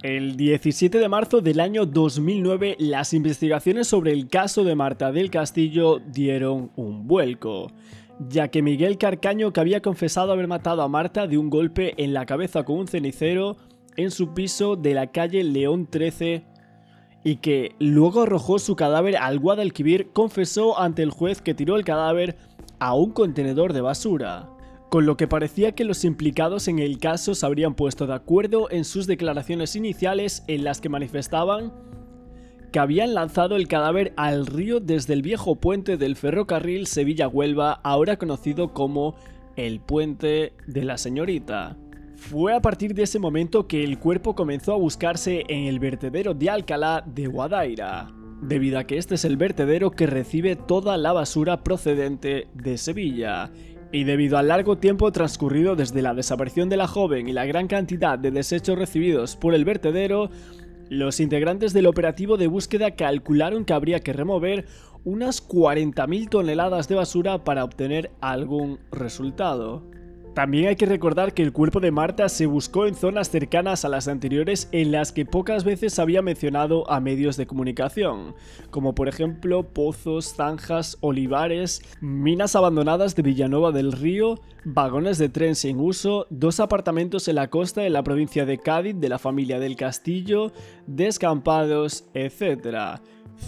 El 17 de marzo del año 2009, las investigaciones sobre el caso de Marta del Castillo dieron un vuelco, ya que Miguel Carcaño, que había confesado haber matado a Marta de un golpe en la cabeza con un cenicero en su piso de la calle León 13 y que luego arrojó su cadáver al Guadalquivir, confesó ante el juez que tiró el cadáver a un contenedor de basura, con lo que parecía que los implicados en el caso se habrían puesto de acuerdo en sus declaraciones iniciales, en las que manifestaban que habían lanzado el cadáver al río desde el viejo puente del ferrocarril Sevilla-Huelva, ahora conocido como el Puente de la Señorita. Fue a partir de ese momento que el cuerpo comenzó a buscarse en el vertedero de Alcalá de Guadaira, debido a que este es el vertedero que recibe toda la basura procedente de Sevilla. Y debido al largo tiempo transcurrido desde la desaparición de la joven y la gran cantidad de desechos recibidos por el vertedero, los integrantes del operativo de búsqueda calcularon que habría que remover unas 40.000 toneladas de basura para obtener algún resultado. También hay que recordar que el cuerpo de Marta se buscó en zonas cercanas a las anteriores, en las que pocas veces se había mencionado a medios de comunicación, como por ejemplo pozos, zanjas, olivares, minas abandonadas de Villanueva del Río, vagones de tren sin uso, 2 apartamentos en la costa de la provincia de Cádiz de la familia del Castillo, descampados, etc.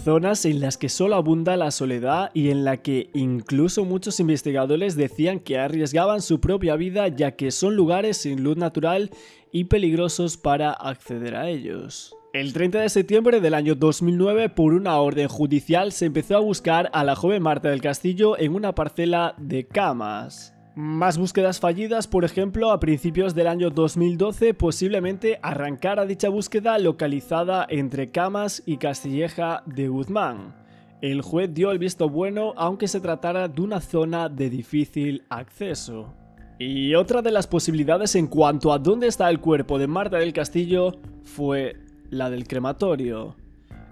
Zonas en las que solo abunda la soledad y en la que incluso muchos investigadores decían que arriesgaban su propia vida, ya que son lugares sin luz natural y peligrosos para acceder a ellos. El 30 de septiembre del año 2009, por una orden judicial, se empezó a buscar a la joven Marta del Castillo en una parcela de Camas. Más búsquedas fallidas, por ejemplo, a principios del año 2012, posiblemente arrancara dicha búsqueda localizada entre Camas y Castilleja de Guzmán. El juez dio el visto bueno, aunque se tratara de una zona de difícil acceso. Y otra de las posibilidades en cuanto a dónde está el cuerpo de Marta del Castillo fue la del crematorio.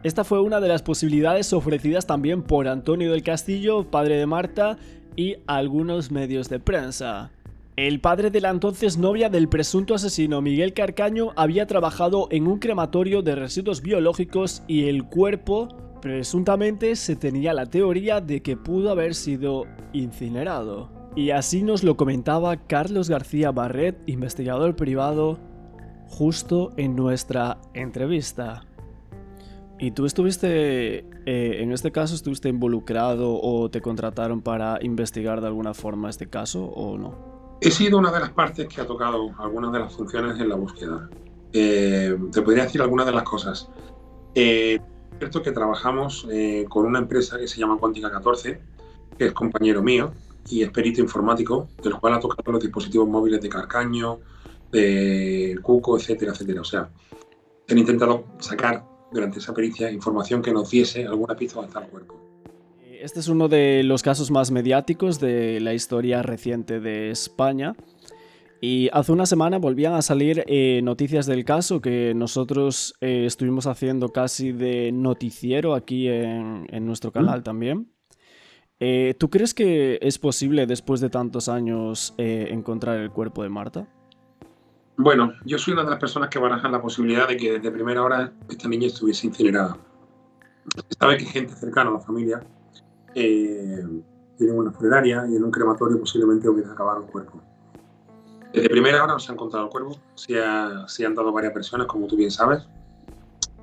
Esta fue una de las posibilidades ofrecidas también por Antonio del Castillo, padre de Marta, y algunos medios de prensa. El padre de la entonces novia del presunto asesino Miguel Carcaño había trabajado en un crematorio de residuos biológicos y el cuerpo, presuntamente, se tenía la teoría de que pudo haber sido incinerado. Y así nos lo comentaba Carlos García Barret, investigador privado, justo en nuestra entrevista. ¿Y tú estuviste, en este caso, estuviste involucrado o te contrataron para investigar de alguna forma este caso o no? He sido una de las partes que ha tocado algunas de las funciones en la búsqueda. Te podría decir algunas de las cosas. Es cierto que trabajamos con una empresa que se llama Cuántica 14, que es compañero mío y es perito informático, del cual ha tocado los dispositivos móviles de Carcaño, de Cuco, etcétera, etcétera. O sea, han intentado sacar durante esa pericia información que nos diese alguna pista donde está el cuerpo. Este es uno de los casos más mediáticos de la historia reciente de España. Y hace una semana volvían a salir noticias del caso que nosotros estuvimos haciendo casi de noticiero aquí en nuestro canal también. ¿Tú crees que es posible después de tantos años encontrar el cuerpo de Marta? Bueno, yo soy una de las personas que barajan la posibilidad de que desde primera hora esta niña estuviese incinerada. Se sabe que gente cercana a la familia tiene una funeraria y en un crematorio posiblemente hubiera acabado el cuerpo. Desde primera hora no se ha encontrado el cuerpo, se han dado varias versiones, como tú bien sabes,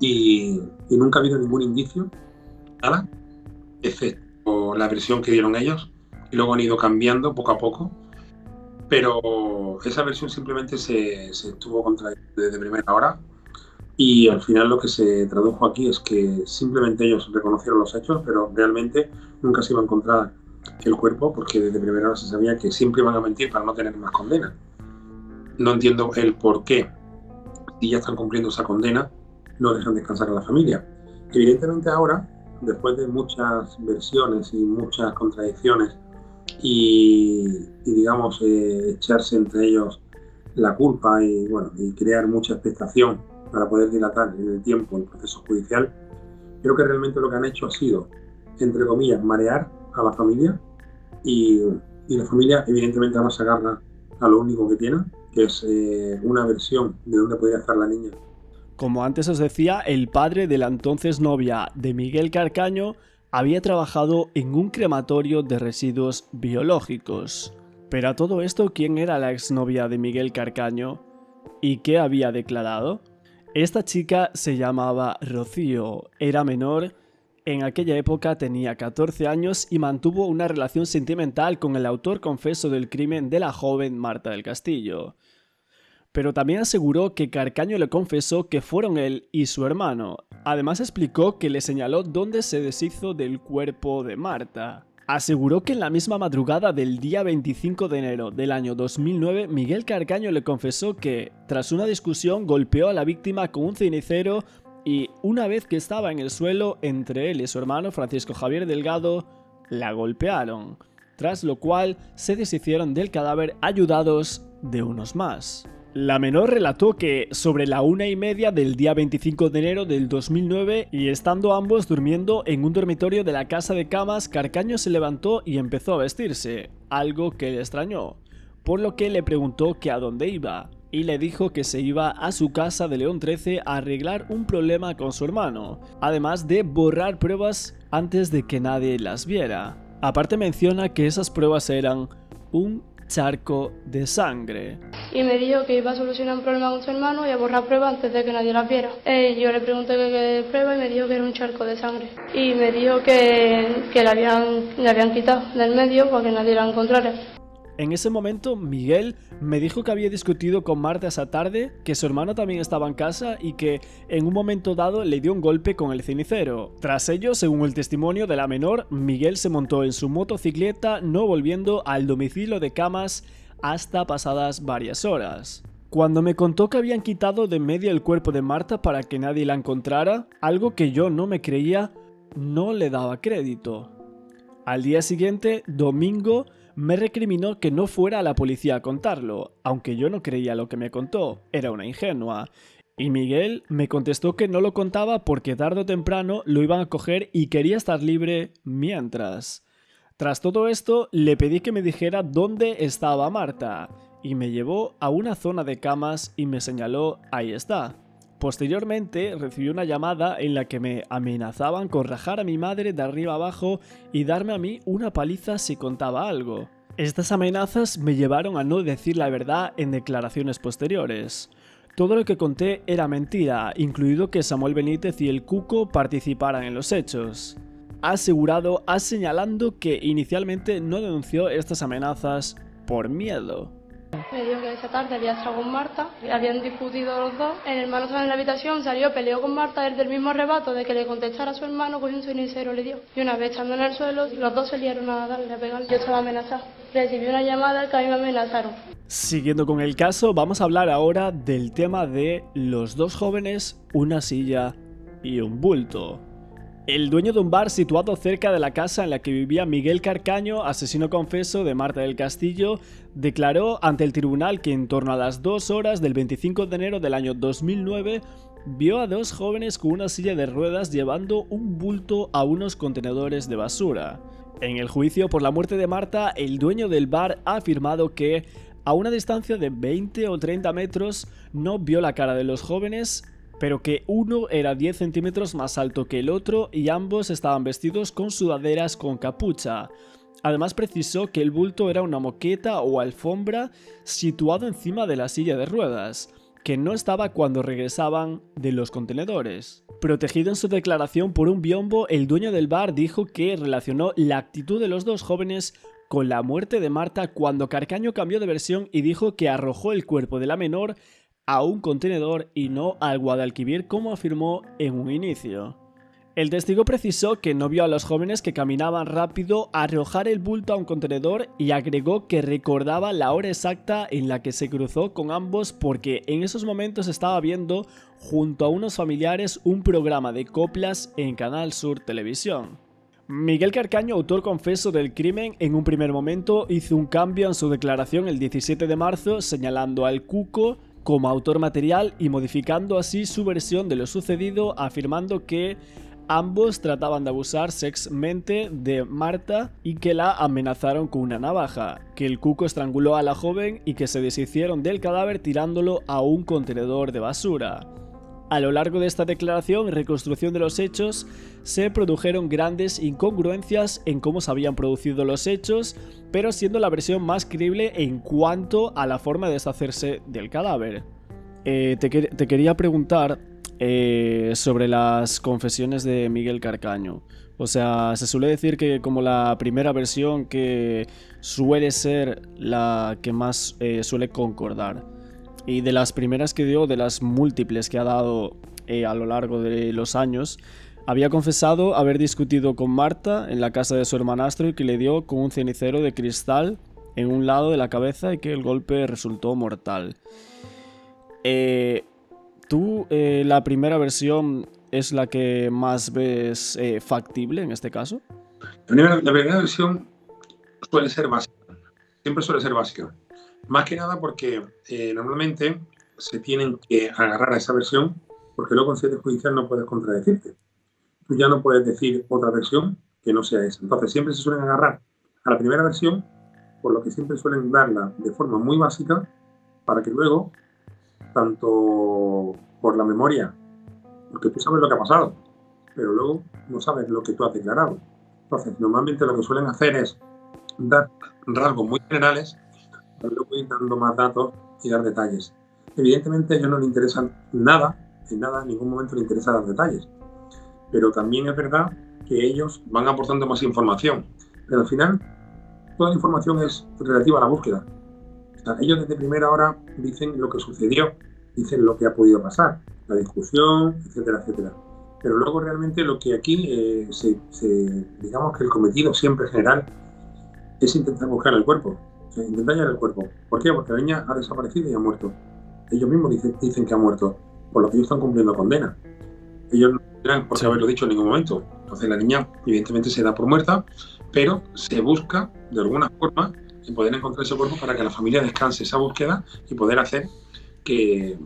y nunca ha habido ningún indicio, nada, excepto la versión que dieron ellos, y luego han ido cambiando poco a poco. Pero esa versión simplemente se estuvo contradiciendo desde primera hora y al final lo que se tradujo aquí es que simplemente ellos reconocieron los hechos, pero realmente nunca se iba a encontrar el cuerpo porque desde primera hora se sabía que siempre iban a mentir para no tener más condena. No entiendo el por qué, si ya están cumpliendo esa condena, no dejan descansar a la familia. Evidentemente ahora, después de muchas versiones y muchas contradicciones, y digamos echarse entre ellos la culpa y crear mucha expectación para poder dilatar en el tiempo el proceso judicial, creo que realmente lo que han hecho ha sido, entre comillas, marear a la familia y la familia evidentemente ahora se agarra a lo único que tiene, que es una versión de dónde podría estar la niña Como antes os decía, el padre de la entonces novia de Miguel Carcaño había trabajado en un crematorio de residuos biológicos. Pero a todo esto, ¿quién era la exnovia de Miguel Carcaño? ¿Y qué había declarado? Esta chica se llamaba Rocío, era menor, en aquella época tenía 14 años y mantuvo una relación sentimental con el autor confeso del crimen de la joven Marta del Castillo. Pero también aseguró que Carcaño le confesó que fueron él y su hermano. Además explicó que le señaló dónde se deshizo del cuerpo de Marta. Aseguró que en la misma madrugada del día 25 de enero del año 2009, Miguel Carcaño le confesó que, tras una discusión, golpeó a la víctima con un cenicero y, una vez que estaba en el suelo, entre él y su hermano Francisco Javier Delgado, la golpearon, tras lo cual se deshicieron del cadáver ayudados de unos más. La menor relató que sobre la 1:30 del día 25 de enero del 2009 y estando ambos durmiendo en un dormitorio de la casa de camas, Carcaño se levantó y empezó a vestirse, algo que le extrañó, por lo que le preguntó que a dónde iba, y le dijo que se iba a su casa de León 13 a arreglar un problema con su hermano, además de borrar pruebas antes de que nadie las viera. Aparte menciona que esas pruebas eran un charco de sangre. Y me dijo que iba a solucionar un problema con su hermano y a borrar pruebas antes de que nadie las viera. Yo le pregunté qué prueba y me dijo que era un charco de sangre. Y me dijo que le habían quitado del medio para que nadie la encontrara. En ese momento, Miguel me dijo que había discutido con Marta esa tarde, que su hermano también estaba en casa y que en un momento dado le dio un golpe con el cenicero. Tras ello, según el testimonio de la menor, Miguel se montó en su motocicleta, no volviendo al domicilio de camas hasta pasadas varias horas. Cuando me contó que habían quitado de en medio el cuerpo de Marta para que nadie la encontrara, algo que yo no me creía, no le daba crédito. Al día siguiente, domingo, me recriminó que no fuera a la policía a contarlo, aunque yo no creía lo que me contó, era una ingenua. Y Miguel me contestó que no lo contaba porque tarde o temprano lo iban a coger y quería estar libre mientras. Tras todo esto, le pedí que me dijera dónde estaba Marta, y me llevó a una zona de camas y me señaló ahí está. Posteriormente recibí una llamada en la que me amenazaban con rajar a mi madre de arriba abajo y darme a mí una paliza si contaba algo. Estas amenazas me llevaron a no decir la verdad en declaraciones posteriores. Todo lo que conté era mentira, incluido que Samuel Benítez y el Cuco participaran en los hechos. Ha asegurado, señalando que inicialmente no denunció estas amenazas por miedo. Me dijo que esa tarde había estado con Marta, habían discutido los dos. El hermano estaba en la habitación, salió, peleó con Marta, él del mismo arrebato de que le contestara a su hermano, cogió un cenicero le dio. Y una vez estando en el suelo, los dos salieron a darle, a pegarle. Yo estaba amenazada. Recibí una llamada que a mí me amenazaron. Siguiendo con el caso, vamos a hablar ahora del tema de los dos jóvenes, una silla y un bulto. El dueño de un bar situado cerca de la casa en la que vivía Miguel Carcaño, asesino confeso de Marta del Castillo, declaró ante el tribunal que en torno a las 2 horas del 25 de enero del año 2009 vio a dos jóvenes con una silla de ruedas llevando un bulto a unos contenedores de basura. En el juicio por la muerte de Marta, el dueño del bar ha afirmado que, a una distancia de 20 o 30 metros, no vio la cara de los jóvenes, pero que uno era 10 centímetros más alto que el otro y ambos estaban vestidos con sudaderas con capucha. Además precisó que el bulto era una moqueta o alfombra situado encima de la silla de ruedas, que no estaba cuando regresaban de los contenedores. Protegido en su declaración por un biombo, el dueño del bar dijo que relacionó la actitud de los dos jóvenes con la muerte de Marta cuando Carcaño cambió de versión y dijo que arrojó el cuerpo de la menor a un contenedor y no al Guadalquivir como afirmó en un inicio. El testigo precisó que no vio a los jóvenes que caminaban rápido arrojar el bulto a un contenedor y agregó que recordaba la hora exacta en la que se cruzó con ambos porque en esos momentos estaba viendo junto a unos familiares un programa de coplas en Canal Sur Televisión. Miguel Carcaño, autor confeso del crimen, en un primer momento hizo un cambio en su declaración el 17 de marzo señalando al Cuco como autor material y modificando así su versión de lo sucedido, afirmando que ambos trataban de abusar sexualmente de Marta y que la amenazaron con una navaja, que el Cuco estranguló a la joven y que se deshicieron del cadáver tirándolo a un contenedor de basura. A lo largo de esta declaración y reconstrucción de los hechos, se produjeron grandes incongruencias en cómo se habían producido los hechos, pero siendo la versión más creíble en cuanto a la forma de deshacerse del cadáver. Te quería preguntar sobre las confesiones de Miguel Carcaño. O sea, se suele decir que como la primera versión que suele ser la que más suele concordar. Y de las primeras que dio, de las múltiples que ha dado a lo largo de los años, había confesado haber discutido con Marta en la casa de su hermanastro y que le dio con un cenicero de cristal en un lado de la cabeza y que el golpe resultó mortal. ¿Tú la primera versión es la que más ves factible en este caso? La primera versión suele ser básica, siempre suele ser básica. Más que nada porque normalmente se tienen que agarrar a esa versión porque luego en sede judicial no puedes contradecirte. Tú ya no puedes decir otra versión que no sea esa. Entonces siempre se suelen agarrar a la primera versión, por lo que siempre suelen darla de forma muy básica para que luego, tanto por la memoria, porque tú sabes lo que ha pasado, pero luego no sabes lo que tú has declarado. Entonces normalmente lo que suelen hacer es dar rasgos muy generales, pero luego ir dando más datos y dar detalles. Evidentemente a ellos no les interesan nada, en ningún momento les interesa dar detalles, pero también es verdad que ellos van aportando más información, pero al final toda la información es relativa a la búsqueda. O sea, ellos desde primera hora dicen lo que sucedió, dicen lo que ha podido pasar, la discusión, etcétera, etcétera. Pero luego realmente lo que aquí digamos que el cometido siempre general es intentar buscar el cuerpo, o sea, intentar hallar el cuerpo. ¿Por qué? Porque la niña ha desaparecido y ha muerto. Ellos mismos dicen que ha muerto, por lo que ellos están cumpliendo condena. Ellos no tendrán por qué haberlo dicho en ningún momento. Entonces la niña evidentemente se da por muerta, pero se busca de alguna forma en poder encontrar ese cuerpo para que la familia descanse esa búsqueda y poder hacer que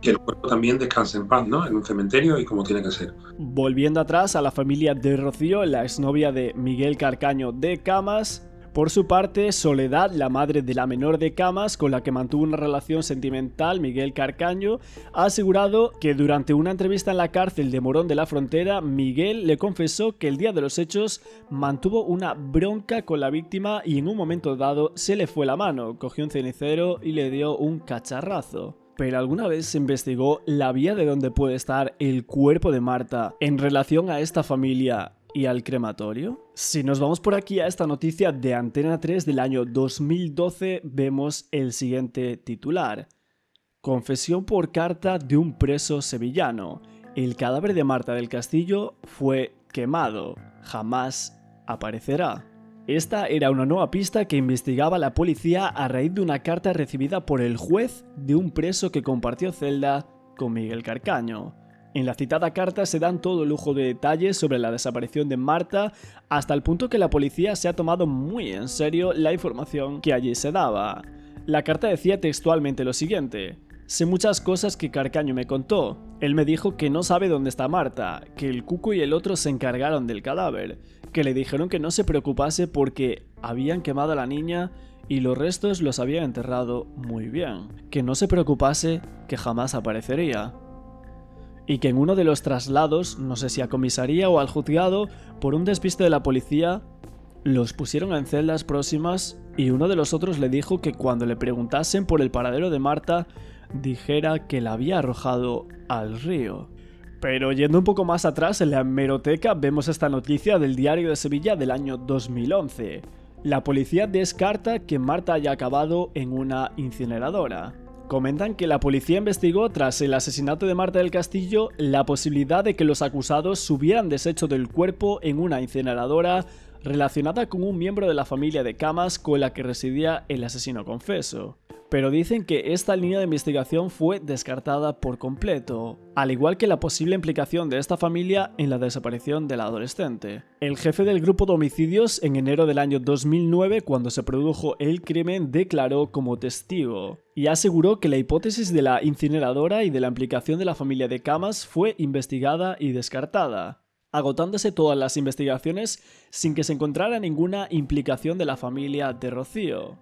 el cuerpo también descanse en paz, ¿no? En un cementerio y como tiene que ser. Volviendo atrás a la familia de Rocío, la exnovia de Miguel Carcaño de Camas. Por su parte, Soledad, la madre de la menor de Camas, con la que mantuvo una relación sentimental, Miguel Carcaño, ha asegurado que durante una entrevista en la cárcel de Morón de la Frontera, Miguel le confesó que el día de los hechos mantuvo una bronca con la víctima y en un momento dado se le fue la mano, cogió un cenicero y le dio un cacharrazo. ¿Pero alguna vez se investigó la vía de donde puede estar el cuerpo de Marta en relación a esta familia y al crematorio? Si nos vamos por aquí a esta noticia de Antena 3 del año 2012, vemos el siguiente titular. Confesión por carta de un preso sevillano. El cadáver de Marta del Castillo fue quemado. Jamás aparecerá. Esta era una nueva pista que investigaba la policía a raíz de una carta recibida por el juez de un preso que compartió celda con Miguel Carcaño. En la citada carta se dan todo lujo de detalles sobre la desaparición de Marta, hasta el punto que la policía se ha tomado muy en serio la información que allí se daba. La carta decía textualmente lo siguiente: sé muchas cosas que Carcaño me contó. Él me dijo que no sabe dónde está Marta, que el Cuco y el otro se encargaron del cadáver, que le dijeron que no se preocupase porque habían quemado a la niña y los restos los habían enterrado muy bien, que no se preocupase que jamás aparecería. Y que en uno de los traslados, no sé si a comisaría o al juzgado, por un despiste de la policía, los pusieron en celdas próximas y uno de los otros le dijo que cuando le preguntasen por el paradero de Marta, dijera que la había arrojado al río. Pero yendo un poco más atrás en la hemeroteca vemos esta noticia del Diario de Sevilla del año 2011. La policía descarta que Marta haya acabado en una incineradora. Comentan que la policía investigó tras el asesinato de Marta del Castillo la posibilidad de que los acusados se hubieran deshecho del cuerpo en una incineradora relacionada con un miembro de la familia de Camas con la que residía el asesino confeso. Pero dicen que esta línea de investigación fue descartada por completo, al igual que la posible implicación de esta familia en la desaparición de la adolescente. El jefe del grupo de homicidios en enero del año 2009, cuando se produjo el crimen, declaró como testigo y aseguró que la hipótesis de la incineradora y de la implicación de la familia de Camas fue investigada y descartada, agotándose todas las investigaciones sin que se encontrara ninguna implicación de la familia de Rocío.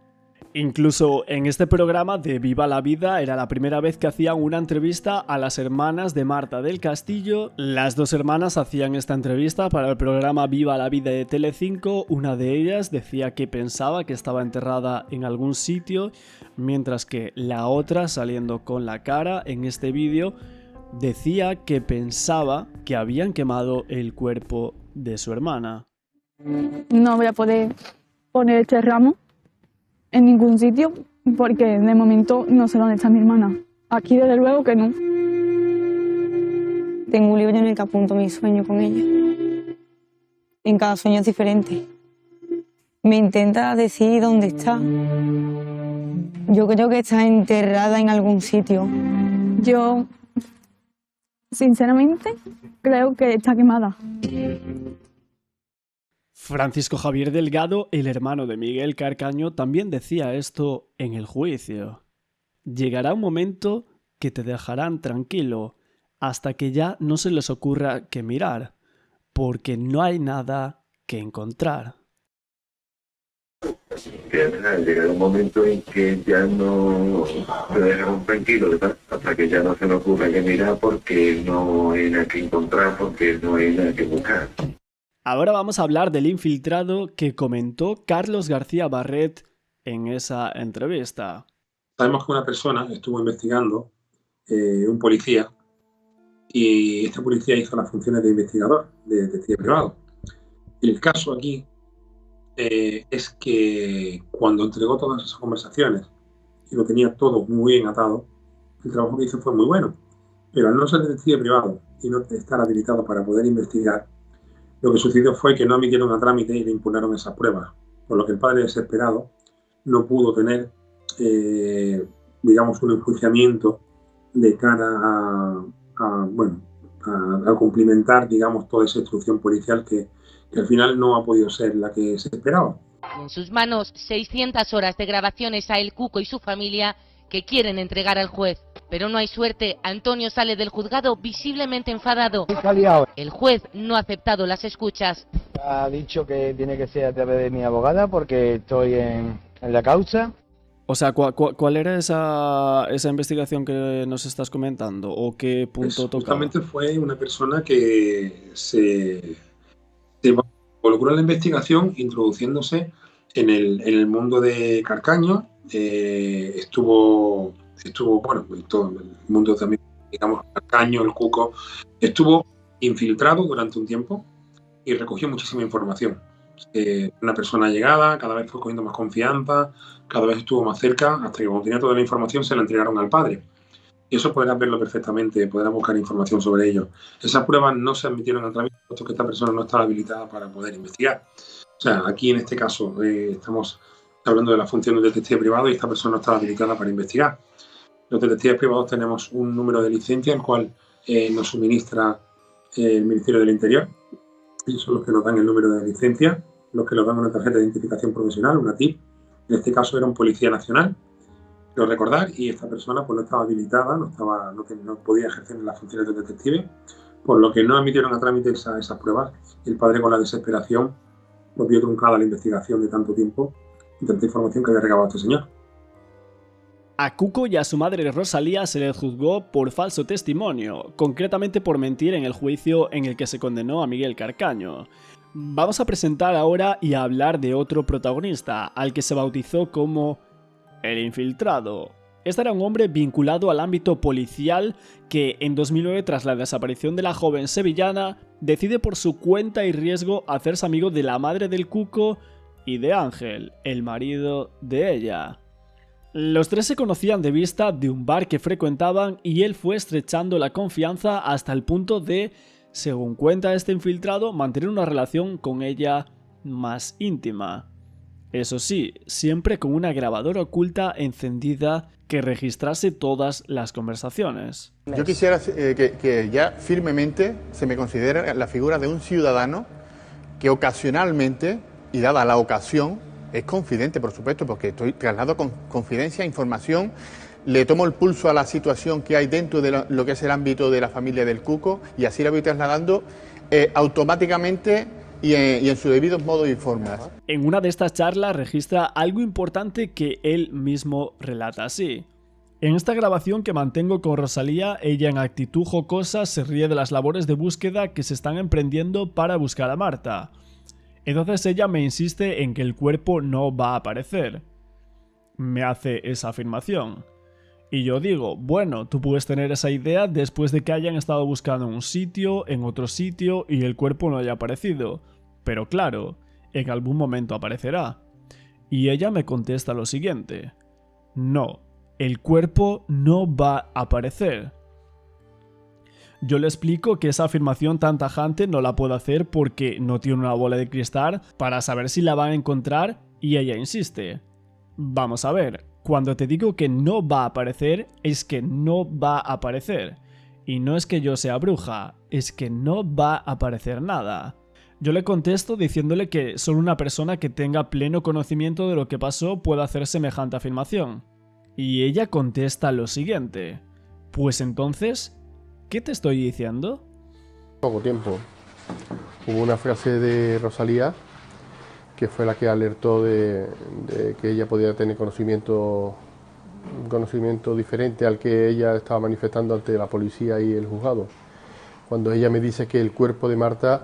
Incluso en este programa de Viva la Vida era la primera vez que hacían una entrevista a las hermanas de Marta del Castillo. Las dos hermanas hacían esta entrevista para el programa Viva la Vida de Telecinco. Una de ellas decía que pensaba que estaba enterrada en algún sitio, mientras que la otra, saliendo con la cara en este vídeo, decía que pensaba que habían quemado el cuerpo de su hermana. No voy a poder poner este ramo en ningún sitio porque de momento no sé dónde está mi hermana. Aquí desde luego que no. Tengo un libro en el que apunto mi sueño con ella. En cada sueño es diferente. Me intenta decir dónde está. Yo creo que está enterrada en algún sitio. Yo, sinceramente, creo que está quemada. Francisco Javier Delgado, el hermano de Miguel Carcaño, también decía esto en el juicio. Llegará un momento que te dejarán tranquilo, hasta que ya no se les ocurra qué mirar, porque no hay nada que encontrar. Llegará un momento en que ya no te dejarán tranquilo, ¿verdad? Hasta que ya no se nos ocurra qué mirar, porque no hay nada que encontrar, porque no hay nada que buscar. Ahora vamos a hablar del infiltrado que comentó Carlos García Barret en esa entrevista. Sabemos que una persona estuvo investigando, un policía, y este policía hizo las funciones de investigador, de detective privado. El caso aquí es que cuando entregó todas esas conversaciones y lo tenía todo muy bien atado, el trabajo que hizo fue muy bueno. Pero al no ser detective privado y no estar habilitado para poder investigar, lo que sucedió fue que no admitieron a trámite y le impugnaron esas pruebas, por lo que el padre desesperado no pudo tener, digamos, un enjuiciamiento de cara a cumplimentar, digamos, toda esa instrucción policial que al final no ha podido ser la que se esperaba. En sus manos 600 horas de grabaciones a El Cuco y su familia que quieren entregar al juez. Pero no hay suerte, Antonio sale del juzgado visiblemente enfadado. El juez no ha aceptado las escuchas. Ha dicho que tiene que ser a través de mi abogada porque estoy en la causa. O sea, ¿cuál era esa investigación que nos estás comentando? ¿O qué punto tocaba? Justamente fue una persona que se involucró en la investigación introduciéndose en el mundo de Carcaño. Estuvo bueno, todo el mundo también, digamos, Carcaño, el Cuco, estuvo infiltrado durante un tiempo y recogió muchísima información. Una persona llegada, cada vez fue cogiendo más confianza, cada vez estuvo más cerca, hasta que cuando tenía toda la información se la entregaron al padre. Y eso podrás verlo perfectamente, podrás buscar información sobre ello. Esas pruebas no se admitieron al trámite, puesto que esta persona no estaba habilitada para poder investigar. O sea, aquí en este caso estamos hablando de la función del detective privado y esta persona no estaba habilitada para investigar. Los detectives privados tenemos un número de licencia, el cual nos suministra el Ministerio del Interior. Ellos son los que nos dan el número de licencia, los que nos dan una tarjeta de identificación profesional, una TIP. En este caso era un policía nacional, quiero recordar, y esta persona pues no estaba habilitada, no podía ejercer las funciones de detective, por lo que no admitieron a trámite esas pruebas. Y el padre, con la desesperación, pues vio truncada la investigación de tanto tiempo y tanta información que había recabado este señor. A Cuco y a su madre Rosalía se les juzgó por falso testimonio, concretamente por mentir en el juicio en el que se condenó a Miguel Carcaño. Vamos a presentar ahora y a hablar de otro protagonista, al que se bautizó como el infiltrado. Este era un hombre vinculado al ámbito policial que en 2009, tras la desaparición de la joven sevillana, decide por su cuenta y riesgo hacerse amigo de la madre del Cuco y de Ángel, el marido de ella. Los tres se conocían de vista de un bar que frecuentaban y él fue estrechando la confianza hasta el punto de, según cuenta este infiltrado, mantener una relación con ella más íntima. Eso sí, siempre con una grabadora oculta encendida que registrase todas las conversaciones. Yo quisiera que ya firmemente se me considere la figura de un ciudadano que ocasionalmente, y dada la ocasión, es confidente, por supuesto, porque traslado con confidencia, información, le tomo el pulso a la situación que hay dentro de lo que es el ámbito de la familia del Cuco y así la voy trasladando automáticamente y en su debido modo y formas. En una de estas charlas registra algo importante que él mismo relata así. En esta grabación que mantengo con Rosalía, ella en actitud jocosa se ríe de las labores de búsqueda que se están emprendiendo para buscar a Marta. Entonces ella me insiste en que el cuerpo no va a aparecer. Me hace esa afirmación. Y yo digo, bueno, tú puedes tener esa idea después de que hayan estado buscando en un sitio, en otro sitio y el cuerpo no haya aparecido. Pero claro, en algún momento aparecerá. Y ella me contesta lo siguiente. No, el cuerpo no va a aparecer. Yo le explico que esa afirmación tan tajante no la puedo hacer porque no tiene una bola de cristal para saber si la van a encontrar y ella insiste. Vamos a ver, cuando te digo que no va a aparecer, es que no va a aparecer. Y no es que yo sea bruja, es que no va a aparecer nada. Yo le contesto diciéndole que solo una persona que tenga pleno conocimiento de lo que pasó puede hacer semejante afirmación. Y ella contesta lo siguiente. Pues entonces, ¿qué te estoy diciendo? Poco tiempo. Hubo una frase de Rosalía que fue la que alertó de que ella podía tener un conocimiento diferente al que ella estaba manifestando ante la policía y el juzgado. Cuando ella me dice que el cuerpo de Marta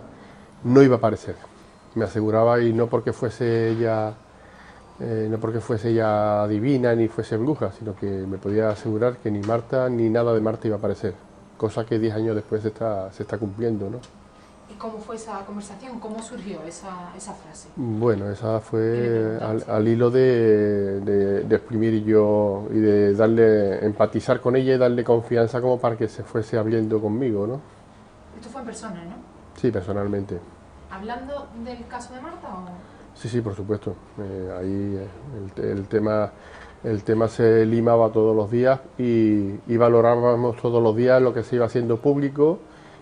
no iba a aparecer. Me aseguraba, y no porque fuese ella divina ni fuese bruja, sino que me podía asegurar que ni Marta ni nada de Marta iba a aparecer, cosa que 10 años después se está cumpliendo, ¿no? ¿Y cómo fue esa conversación? ¿Cómo surgió esa frase? Bueno, esa fue al hilo de exprimir yo y de empatizar con ella y darle confianza como para que se fuese abriendo conmigo, ¿no? Esto fue en persona, ¿no? Sí, personalmente. ¿Hablando del caso de Marta o...? Sí, por supuesto. Ahí el tema se limaba todos los días y valorábamos todos los días lo que se iba haciendo público,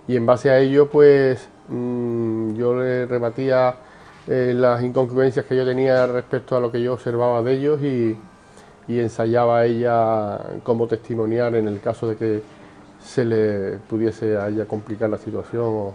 y en base a ello pues yo le rebatía las incongruencias que yo tenía respecto a lo que yo observaba de ellos y ensayaba a ella cómo testimoniar en el caso de que se le pudiese a ella complicar la situación.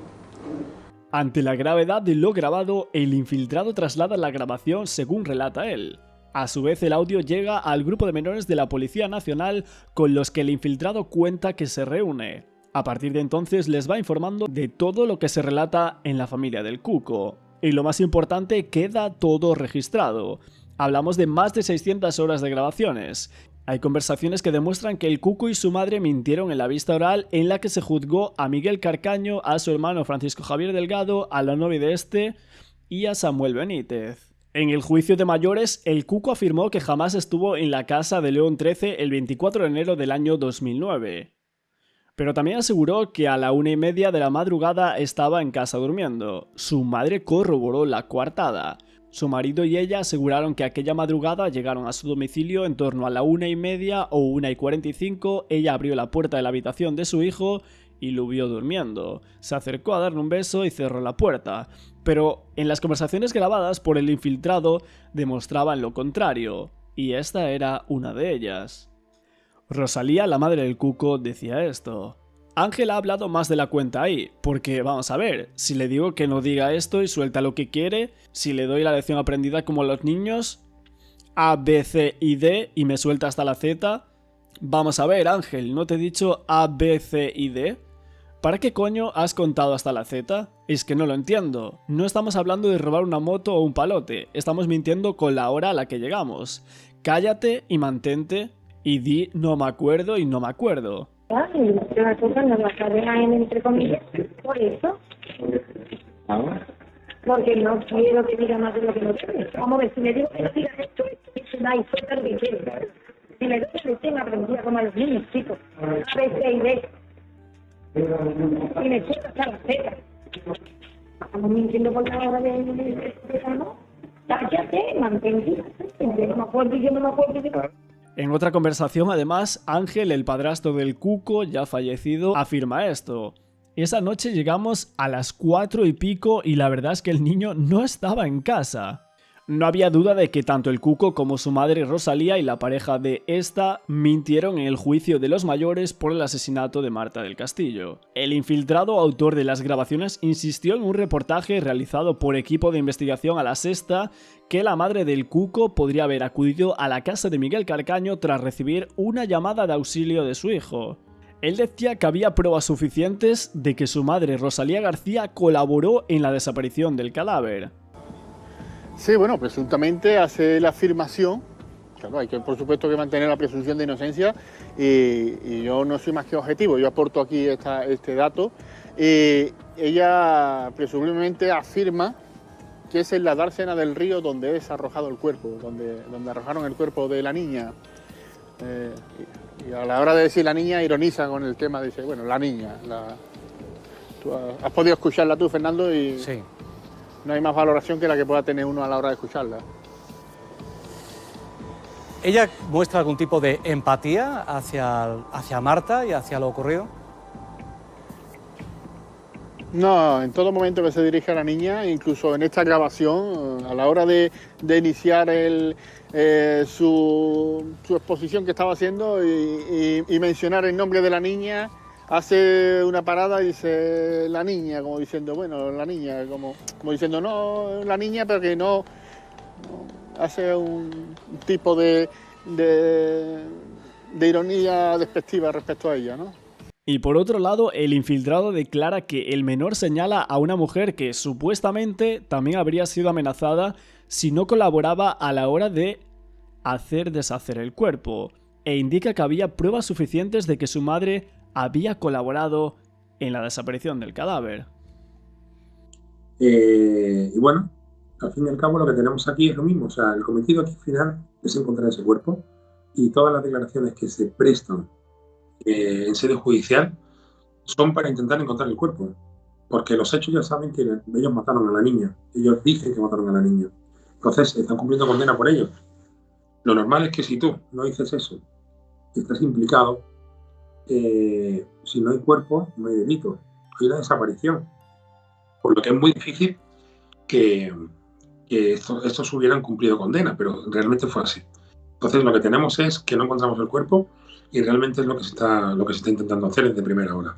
Ante la gravedad de lo grabado, el infiltrado traslada la grabación según relata él. A su vez, el audio llega al grupo de menores de la Policía Nacional con los que el infiltrado cuenta que se reúne. A partir de entonces les va informando de todo lo que se relata en la familia del Cuco. Y lo más importante, queda todo registrado. Hablamos de más de 600 horas de grabaciones. Hay conversaciones que demuestran que el Cuco y su madre mintieron en la vista oral en la que se juzgó a Miguel Carcaño, a su hermano Francisco Javier Delgado, a la novia de este y a Samuel Benítez. En el juicio de mayores, el Cuco afirmó que jamás estuvo en la casa de León 13 el 24 de enero del año 2009. Pero también aseguró que a la 1:30 de la madrugada estaba en casa durmiendo. Su madre corroboró la coartada. Su marido y ella aseguraron que aquella madrugada llegaron a su domicilio en torno a la 1:30 o 1:45. Ella abrió la puerta de la habitación de su hijo y lo vio durmiendo. Se acercó a darle un beso y cerró la puerta. Pero en las conversaciones grabadas por el infiltrado demostraban lo contrario, y esta era una de ellas. Rosalía, la madre del Cuco, decía esto. Ángel ha hablado más de la cuenta ahí, porque vamos a ver, si le digo que no diga esto y suelta lo que quiere, si le doy la lección aprendida como a los niños, A, B, C y D y me suelta hasta la Z, vamos a ver Ángel, ¿no te he dicho A, B, C y D? ¿Para qué coño has contado hasta la Z? Es que no lo entiendo. No estamos hablando de robar una moto o un palote, estamos mintiendo con la hora a la que llegamos. Cállate y mantente y di no me acuerdo y no me acuerdo. Las cosas no las cadenas entre comillas, por eso. Porque no quiero que diga más de lo que no tiene. Vamos a ver, si me digo que no diga esto da y suelta el dinero. Si me digo que recién aprendía como a los niños, chicos. A, B, C y D. Y me suelta hasta la Z. Estamos mintiendo por la hora de ¿no? Cállate, mantente. No me acuerdo y yo no me acuerdo de... En otra conversación, además, Ángel, el padrastro del Cuco, ya fallecido, afirma esto. Esa noche llegamos a las 4 y pico y la verdad es que el niño no estaba en casa. No había duda de que tanto el Cuco como su madre Rosalía y la pareja de esta mintieron en el juicio de los mayores por el asesinato de Marta del Castillo. El infiltrado autor de las grabaciones insistió en un reportaje realizado por equipo de investigación a La Sexta que la madre del Cuco podría haber acudido a la casa de Miguel Carcaño tras recibir una llamada de auxilio de su hijo. Él decía que había pruebas suficientes de que su madre Rosalía García colaboró en la desaparición del cadáver. Sí, bueno, presuntamente hace la afirmación, claro, hay que por supuesto que mantener la presunción de inocencia y yo no soy más que objetivo, yo aporto aquí este dato. Ella presumiblemente afirma que es en la dársena del río donde es arrojado el cuerpo, donde arrojaron el cuerpo de la niña. Y a la hora de decir la niña ironiza con el tema, dice, bueno, la niña. ¿Tú has podido escucharla tú, Fernando? Y sí. No hay más valoración que la que pueda tener uno a la hora de escucharla. ¿Ella muestra algún tipo de empatía hacia Marta y hacia lo ocurrido? No, en todo momento que se dirige a la niña, incluso en esta grabación, a la hora de iniciar su exposición que estaba haciendo y mencionar el nombre de la niña, hace una parada y dice la niña, como diciendo, bueno, la niña, como diciendo, no, la niña, pero que no hace un tipo de ironía despectiva respecto a ella, ¿no? Y por otro lado, el infiltrado declara que el menor señala a una mujer que supuestamente también habría sido amenazada si no colaboraba a la hora de hacer deshacer el cuerpo, e indica que había pruebas suficientes de que su madre había colaborado en la desaparición del cadáver. Y bueno, al fin y al cabo lo que tenemos aquí es lo mismo, o sea, el cometido aquí final es encontrar ese cuerpo y todas las declaraciones que se prestan en sede judicial son para intentar encontrar el cuerpo, porque los hechos ya saben que ellos mataron a la niña, ellos dicen que mataron a la niña, entonces están cumpliendo condena por ello. Lo normal es que si tú no dices eso, estás implicado, si no hay cuerpo, no hay delito, hay una desaparición, por lo que es muy difícil que estos hubieran cumplido condena, pero realmente fue así. Entonces lo que tenemos es que no encontramos el cuerpo y realmente es lo que se está intentando hacer desde primera hora.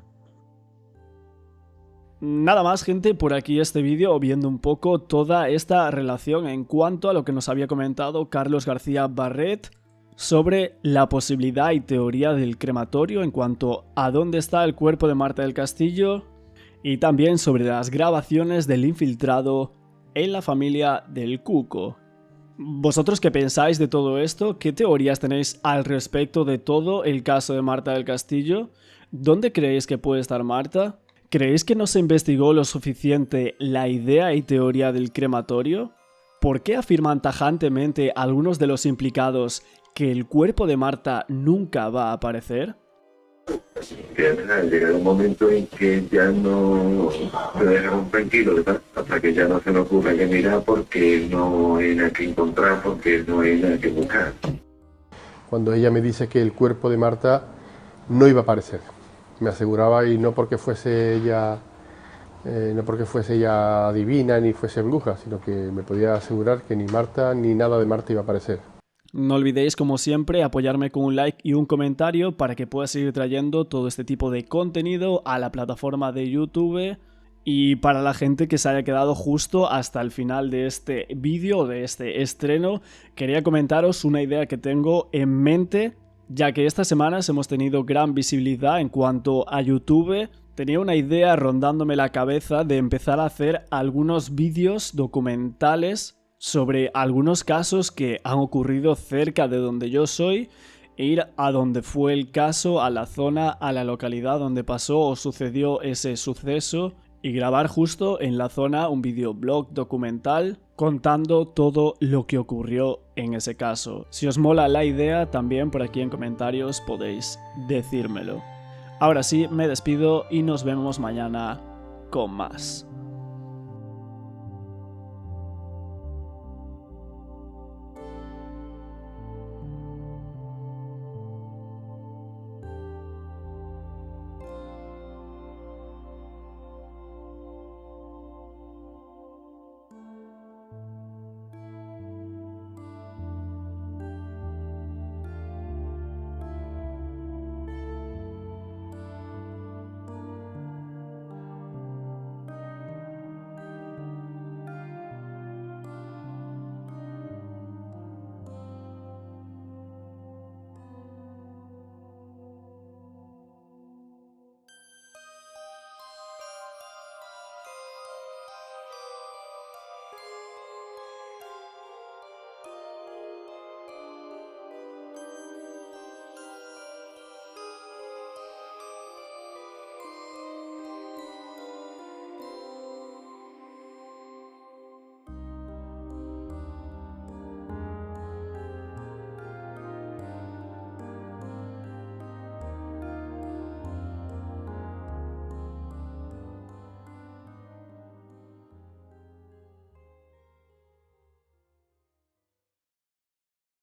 Nada más, gente, por aquí este vídeo viendo un poco toda esta relación en cuanto a lo que nos había comentado Carlos García Barret sobre la posibilidad y teoría del crematorio en cuanto a dónde está el cuerpo de Marta del Castillo y también sobre las grabaciones del infiltrado en la familia del Cuco. ¿Vosotros qué pensáis de todo esto? ¿Qué teorías tenéis al respecto de todo el caso de Marta del Castillo? ¿Dónde creéis que puede estar Marta? ¿Creéis que no se investigó lo suficiente la idea y teoría del crematorio? ¿Por qué afirman tajantemente algunos de los implicados que el cuerpo de Marta nunca va a aparecer? Que llega un momento en que ya no se dejaron tranquilos, ¿verdad? Hasta que ya no se nos ocurra que mirar porque no hay nada que encontrar, porque no hay nada que buscar. Cuando ella me dice que el cuerpo de Marta no iba a aparecer, me aseguraba, y no porque fuese ella adivina ni fuese bruja, sino que me podía asegurar que ni Marta ni nada de Marta iba a aparecer. No olvidéis, como siempre, apoyarme con un like y un comentario para que pueda seguir trayendo todo este tipo de contenido a la plataforma de YouTube. Y para la gente que se haya quedado justo hasta el final de este vídeo, de este estreno, quería comentaros una idea que tengo en mente, ya que estas semanas hemos tenido gran visibilidad en cuanto a YouTube. Tenía una idea rondándome la cabeza de empezar a hacer algunos vídeos documentales sobre algunos casos que han ocurrido cerca de donde yo soy, e ir a donde fue el caso, a la zona, a la localidad donde pasó o sucedió ese suceso, y grabar justo en la zona un videoblog documental contando todo lo que ocurrió en ese caso. Si os mola la idea, también por aquí en comentarios podéis decírmelo. Ahora sí, me despido y nos vemos mañana con más.